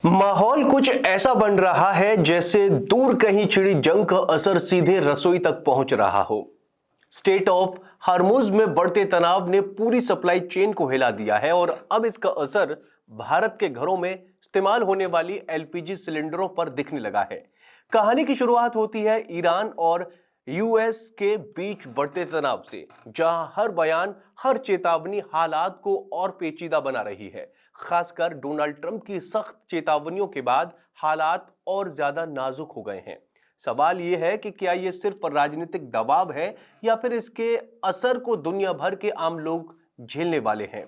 माहौल कुछ ऐसा बन रहा है जैसे दूर कहीं छिड़ी जंग का असर सीधे रसोई तक पहुंच रहा हो। स्टेट ऑफ हार्मुज में बढ़ते तनाव ने पूरी सप्लाई चेन को हिला दिया है और अब इसका असर भारत के घरों में इस्तेमाल होने वाली एलपीजी सिलेंडरों पर दिखने लगा है। कहानी की शुरुआत होती है ईरान और यूएस के बीच बढ़ते तनाव से, जहां हर बयान, हर चेतावनी हालात को और पेचीदा बना रही है। खासकर डोनाल्ड ट्रंप की सख्त चेतावनियों के बाद हालात और ज्यादा नाजुक हो गए हैं। सवाल यह है कि क्या यह सिर्फ राजनीतिक दबाव है या फिर इसके असर को दुनिया भर के आम लोग झेलने वाले हैं।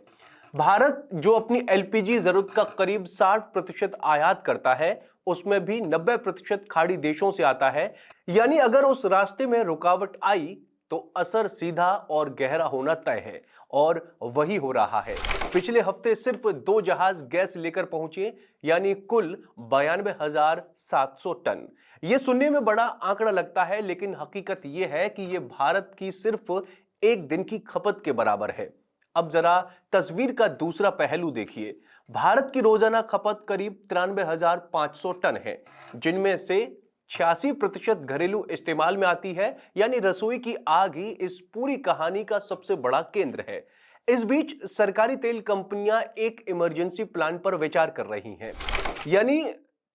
भारत जो अपनी एलपीजी जरूरत का करीब 60% आयात करता है, उसमें भी 90% खाड़ी देशों से आता है। यानी अगर उस रास्ते में रुकावट आई तो असर सीधा और गहरा होना तय है, और वही हो रहा है। पिछले हफ्ते सिर्फ 2 जहाज गैस लेकर पहुंचे, यानी कुल 92,700 टन। यह सुनने में बड़ा आंकड़ा लगता है, लेकिन हकीकत यह है कि यह भारत की सिर्फ एक दिन की खपत के बराबर है। अब जरा तस्वीर का दूसरा पहलू देखिए। भारत की रोजाना खपत करीब 93,500 टन है, जिनमें से 86% घरेलू इस्तेमाल में आती है। यानी रसोई की आग ही इस पूरी कहानी का सबसे बड़ा केंद्र है। इस बीच सरकारी तेल कंपनियां एक इमरजेंसी प्लान पर विचार कर रही हैं। यानी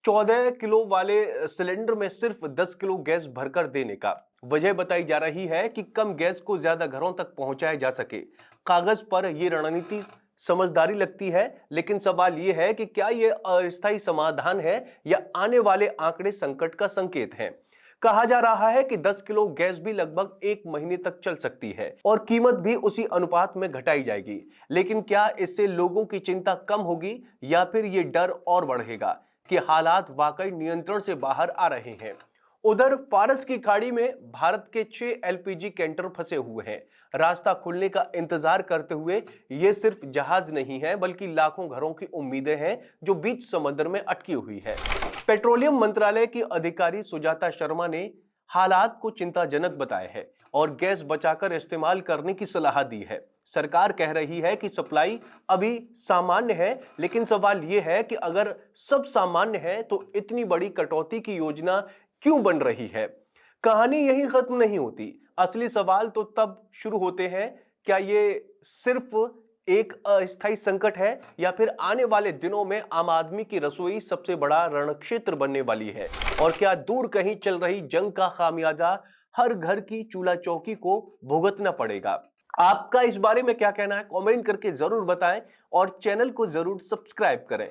14 किलो वाले सिलेंडर में सिर्फ 10 किलो गैस भरकर देने का। वजह बताई जा रही है कि कम गैस को ज्यादा घरों तक पहुंचाया जा सके। कागज पर यह रणनीति समझदारी लगती है, लेकिन सवाल यह है कि क्या यह अस्थायी समाधान है या आने वाले आंकड़े संकट का संकेत हैं। कहा जा रहा है कि 10 किलो गैस भी लगभग 1 महीने तक चल सकती है और कीमत भी उसी अनुपात में घटाई जाएगी। लेकिन क्या इससे लोगों की चिंता कम होगी या फिर यह डर और बढ़ेगा कि हालात वाकई नियंत्रण से बाहर आ रहे हैं। उधर फारस की खाड़ी में भारत के 6 एलपीजी कैंटर फंसे हुए हैं, रास्ता खुलने का इंतजार करते हुए। ये सिर्फ जहाज नहीं है, बल्कि लाखों घरों की उम्मीदें हैं जो बीच समंदर में अटकी हुई है। पेट्रोलियम मंत्रालय की अधिकारी सुजाता शर्मा ने हालात को चिंताजनक बताया है और गैस बचाकर इस्तेमाल करने की सलाह दी है। सरकार कह रही है कि सप्लाई अभी सामान्य है, लेकिन सवाल यह है कि अगर सब सामान्य है तो इतनी बड़ी कटौती की योजना क्यों बन रही है। कहानी यही खत्म नहीं होती। असली सवाल तो तब शुरू होते हैं, क्या ये सिर्फ एक अस्थायी संकट है या फिर आने वाले दिनों में आम आदमी की रसोई सबसे बड़ा रणक्षेत्र बनने वाली है। और क्या दूर कहीं चल रही जंग का खामियाजा हर घर की चूल्हा चौकी को भुगतना पड़ेगा। आपका इस बारे में क्या कहना है, कमेंट करके जरूर बताएं और चैनल को जरूर सब्सक्राइब करें।